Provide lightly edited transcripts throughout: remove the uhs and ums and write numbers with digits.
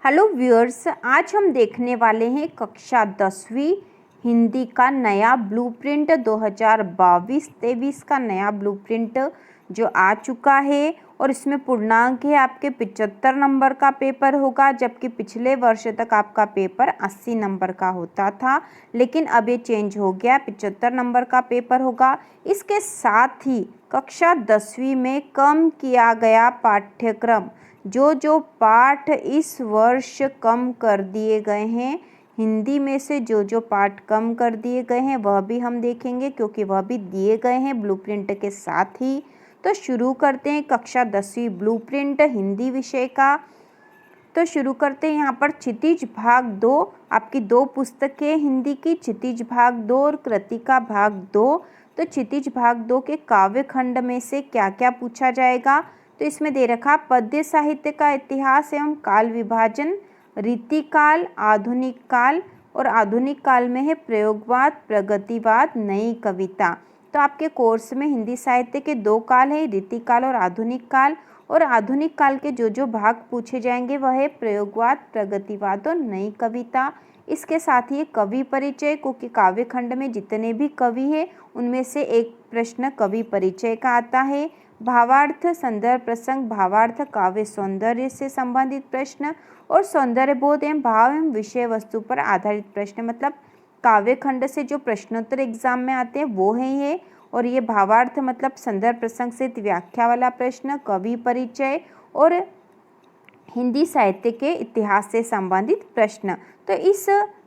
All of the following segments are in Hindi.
हेलो व्यूअर्स, आज हम देखने वाले हैं कक्षा 10वीं हिंदी का नया ब्लूप्रिंट 2022-23 का नया ब्लूप्रिंट जो आ चुका है और इसमें पूर्णांक है आपके 75 नंबर का पेपर होगा, जबकि पिछले वर्ष तक आपका पेपर 80 नंबर का होता था, लेकिन अब ये चेंज हो गया, 75 नंबर का पेपर होगा। इसके साथ ही कक्षा 10वीं में कम किया गया पाठ्यक्रम, जो पाठ इस वर्ष कम कर दिए गए हैं, हिंदी में से जो पाठ कम कर दिए गए हैं वह भी हम देखेंगे, क्योंकि वह भी दिए गए हैं ब्लूप्रिंट के साथ ही। तो शुरू करते हैं कक्षा 10वीं ब्लूप्रिंट हिंदी विषय का। तो शुरू करते हैं यहाँ पर क्षितिज भाग 2, आपकी दो पुस्तकें हिंदी की, क्षितिज भाग 2 और कृतिका भाग 2। तो क्षितिज भाग 2 के काव्य खंड में से क्या क्या पूछा जाएगा, तो इसमें दे रखा पद्य साहित्य का इतिहास एवं काल विभाजन, रीतिकाल, आधुनिक काल, और आधुनिक काल में है प्रयोगवाद, प्रगतिवाद, नई कविता। तो आपके कोर्स में हिंदी साहित्य के दो काल है, रीतिकाल और आधुनिक काल, और आधुनिक काल के जो भाग पूछे जाएंगे वह है प्रयोगवाद, प्रगतिवाद और नई कविता। इसके साथ ही कवि परिचय, क्योंकि काव्य खंड में जितने भी कवि हैं उनमें से एक प्रश्न कवि परिचय का आता है। भावार्थ, संदर्भ प्रसंग, भावार्थ, काव्य सौंदर्य से संबंधित प्रश्न, और सौंदर्य बोध एवं भाव एवं विषय वस्तु पर आधारित प्रश्न, मतलब काव्य खंड से जो प्रश्नोत्तर एग्जाम में आते हैं वो है ये। और ये भावार्थ मतलब संदर्भ प्रसंग से व्याख्या वाला प्रश्न, कवि परिचय और हिंदी साहित्य के इतिहास से संबंधित प्रश्न। तो इस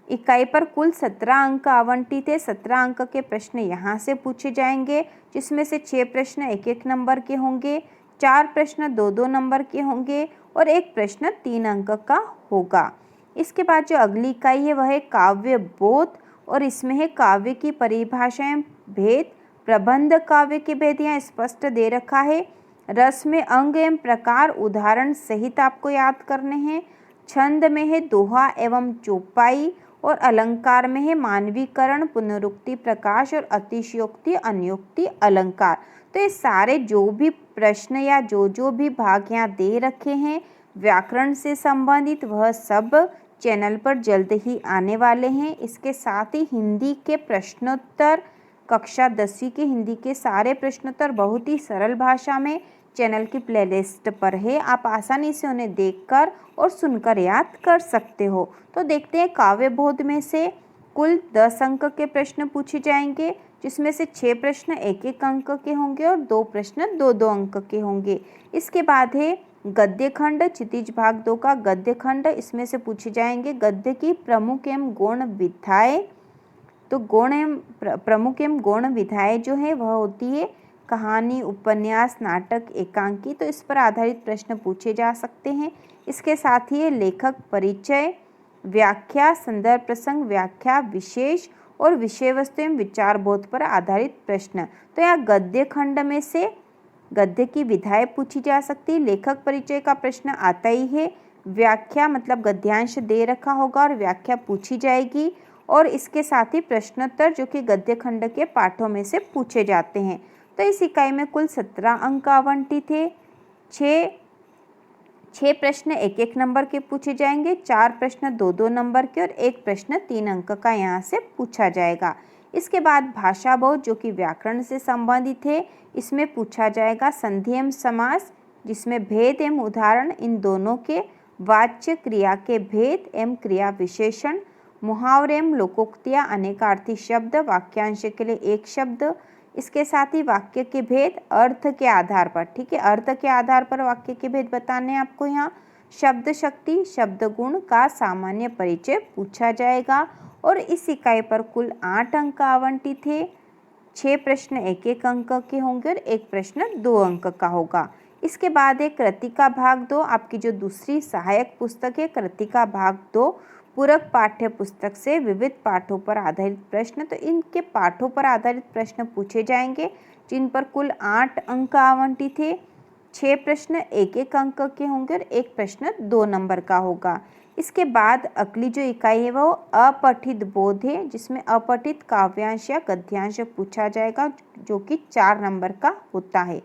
इकाई पर कुल 17 अंक आवंटित है। 17 अंक के प्रश्न यहाँ से पूछे जाएंगे, जिसमें से 6 प्रश्न 1-1 नंबर के होंगे, 4 प्रश्न 2-2 नंबर के होंगे और एक प्रश्न 3 अंक का होगा। इसके बाद जो अगली इकाई है वह है काव्य बोध, और इसमें है काव्य की परिभाषाएं, भेद, प्रबंध काव्य के भेद यहाँ स्पष्ट दे रखा है। रस में अंग एवं प्रकार उदाहरण सहित आपको याद करने हैं। छंद में है दोहा एवं चौपाई, और अलंकार में है मानवीकरण, पुनरुक्ति, प्रकाश और अतिशयोक्ति, अन्योक्ति, अलंकार। तो ये सारे जो भी प्रश्न या जो भी भाग यहाँ दे रखे हैं व्याकरण से संबंधित, वह सब चैनल पर जल्द ही आने वाले हैं। इसके साथ ही हिंदी के प्रश्नोत्तर, कक्षा 10वीं की हिंदी के सारे प्रश्नोत्तर बहुत ही सरल भाषा में चैनल की प्लेलिस्ट पर है, आप आसानी से उन्हें देखकर और सुनकर याद कर सकते हो। तो देखते हैं काव्य बोध में से कुल 10 अंक के प्रश्न पूछे जाएंगे, जिसमें से 6 प्रश्न 1-1 अंक के होंगे और 2 प्रश्न 2-2 अंक के होंगे। इसके बाद है गद्य खंड, क्षितिज भाग 2 का गद्य खंड। इसमें से पूछे जाएंगे गद्य की प्रमुख एवं गौण विधाएं। तो प्रमुख एवं गौण विधाएं जो है वह होती है कहानी, उपन्यास, नाटक, एकांकी। तो इस पर आधारित प्रश्न पूछे जा सकते हैं। इसके साथ ही लेखक परिचय, व्याख्या, संदर्भ प्रसंग, व्याख्या, विशेष और विषय वस्तु एवं विचार बोध पर आधारित प्रश्न। तो यहाँ गद्य खंड में से गद्य की विधाएं पूछी जा सकती है। लेखक परिचय का प्रश्न आता ही है। व्याख्या मतलब गद्यांश दे रखा होगा और व्याख्या पूछी जाएगी, और इसके साथ ही प्रश्नोत्तर जो कि गद्य खंड के पाठों में से पूछे जाते हैं। तो इस इकाई में कुल 17 अंक आवंटित थे। 6 प्रश्न 1-1 नंबर के पूछे जाएंगे, 4 प्रश्न 2-2 नंबर के और एक प्रश्न 3 अंक का यहाँ से पूछा जाएगा। इसके बाद भाषा बोध जो कि व्याकरण से संबंधित है, इसमें पूछा जाएगा संधि एवं समास, जिसमें भेद एवं उदाहरण इन दोनों के, वाच्य क्रिया के भेद एवं क्रिया विशेषण, मुहावरे एवं लोकोक्तियाँ, अनेकार्थी शब्द, वाक्यांश के लिए एक शब्द। इसके साथ ही वाक्य के भेद अर्थ के आधार पर, ठीक है, अर्थ के आधार पर वाक्य के भेद बताने आपको यहाँ। शब्द शक्ति, शब्द गुण का सामान्य परिचय पूछा जाएगा, और इस इकाई पर कुल 8 अंक आवंटित थे। 6 प्रश्न 1-1 अंक के होंगे और एक प्रश्न 2 अंक का होगा। इसके बाद है कृतिका भाग 2, आपकी जो दूसरी सहायक पुस्तक है कृतिका भाग 2, पूरक पाठ्य पुस्तक से विविध पाठों पर आधारित प्रश्न। तो इनके पाठों पर आधारित प्रश्न पूछे जाएंगे, जिन पर कुल 8 अंक आवंटित थे। 6 प्रश्न 1-1 अंक के होंगे और एक प्रश्न 2 नंबर का होगा। इसके बाद अगली जो इकाई है वो अपठित बोध है, जिसमें अपठित काव्यांश या गद्यांश पूछा जाएगा, जो कि 4 नंबर का होता है।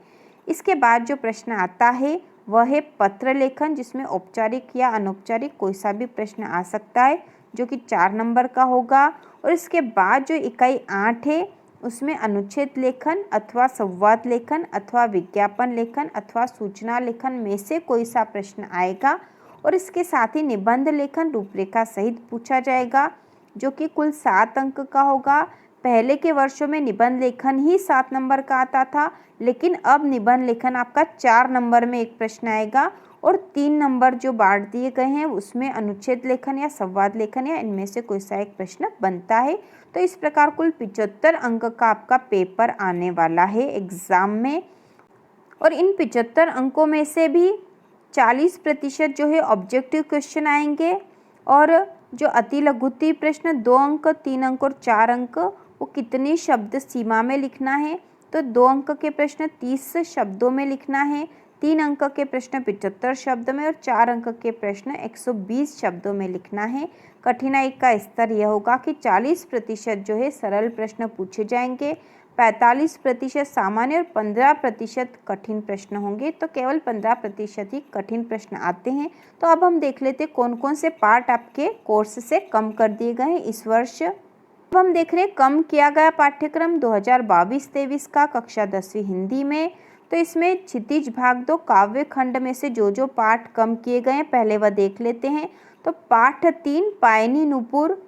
इसके बाद जो प्रश्न आता है वह है पत्र लेखन, जिसमें औपचारिक या अनौपचारिक कोई सा भी प्रश्न आ सकता है, जो कि 4 नंबर का होगा। और इसके बाद जो इकाई 8 है उसमें अनुच्छेद लेखन अथवा संवाद लेखन अथवा विज्ञापन लेखन अथवा सूचना लेखन में से कोई सा प्रश्न आएगा। और इसके साथ ही निबंध लेखन रूपरेखा सहित पूछा जाएगा, जो कि कुल 7 अंक का होगा। पहले के वर्षों में निबंध लेखन ही 7 नंबर का आता था, लेकिन अब निबंध लेखन आपका 4 नंबर में एक प्रश्न आएगा और 3 नंबर जो बांट दिए गए हैं उसमें अनुच्छेद लेखन या संवाद लेखन या इनमें से कोई सा एक प्रश्न बनता है। तो इस प्रकार कुल 75 अंक का आपका पेपर आने वाला है एग्ज़ाम में। और इन 75 अंकों में से भी 40% जो है ऑब्जेक्टिव क्वेश्चन आएंगे, और जो अति लघुत्तरीय प्रश्न 2 अंक, 3 अंक और 4 अंक, वो कितनी शब्द सीमा में लिखना है, तो 2 अंक के प्रश्न 30 शब्दों में लिखना है, 3 अंक के प्रश्न 75 शब्द में और 4 अंक के प्रश्न 120 शब्दों में लिखना है। कठिनाई का स्तर यह होगा कि 40% जो है सरल प्रश्न पूछे जाएंगे, 45% सामान्य और 15% कठिन प्रश्न होंगे। तो केवल 15% ही कठिन प्रश्न आते हैं। तो अब हम देख लेते हैं कौन कौन से पार्ट आपके कोर्स से कम कर दिए गए हैं इस वर्ष। अब हम देख रहे हैं कम किया गया पाठ्यक्रम 2022-23 का कक्षा 10वीं हिंदी में। तो इसमें क्षितिज भाग 2 काव्य खंड में से जो पाठ कम किए गए हैं पहले वह देख लेते हैं। तो पाठ 3 पायनी नुपुर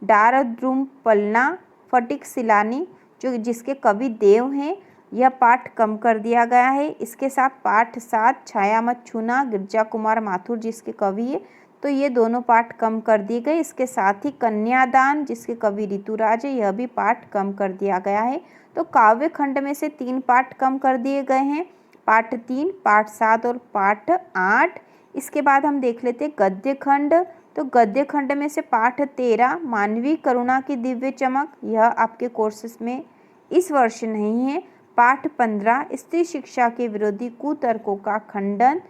डारद्रुम पलना फटिक सिलानी, जो जिसके कवि देव हैं, यह पाठ कम कर दिया गया है। इसके साथ पाठ 7 छाया मत छूना गिरजा कुमार माथुर जिसके कवि है, तो ये दोनों पाठ कम कर दिए गए। इसके साथ ही कन्यादान जिसके कवि ऋतुराज है, यह भी पाठ कम कर दिया गया है। तो काव्य खंड में से 3 पाठ कम कर दिए गए हैं, पाठ 3, पाठ 7 और पाठ 8। इसके बाद हम देख लेते हैं गद्य खंड। तो गद्य खंड में से पाठ 13 मानवीय करुणा की दिव्य चमक, यह आपके कोर्सेस में इस वर्ष नहीं है। पाठ 15 स्त्री शिक्षा के विरोधी कुतर्कों का खंडन,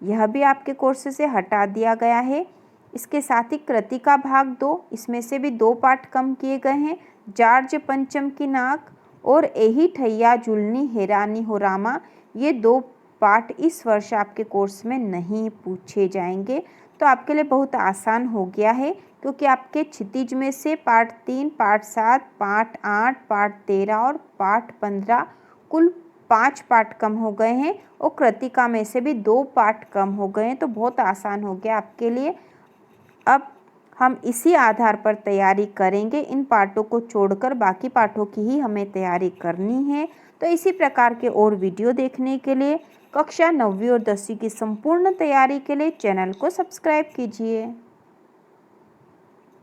यह भी आपके कोर्स से हटा दिया गया है। इसके साथ ही कृतिका भाग 2, इसमें से भी 2 पाठ कम किए गए हैं, जार्ज पंचम की नाक और एही ठैया झुलनी हैरानी हो रामा, ये 2 पाठ इस वर्ष आपके कोर्स में नहीं पूछे जाएंगे। तो आपके लिए बहुत आसान हो गया है, क्योंकि आपके क्षितिज में से पाठ 3, पाठ 7, पाठ 8, पाठ 13 और पाठ 15 कुल 5 पाठ कम हो गए हैं, और कृतिका में से भी 2 पाठ कम हो गए हैं। तो बहुत आसान हो गया आपके लिए। अब हम इसी आधार पर तैयारी करेंगे, इन पाठों को छोड़कर बाकी पाठों की ही हमें तैयारी करनी है। तो इसी प्रकार के और वीडियो देखने के लिए कक्षा 9वीं और 10वीं की संपूर्ण तैयारी के लिए चैनल को सब्सक्राइब कीजिए।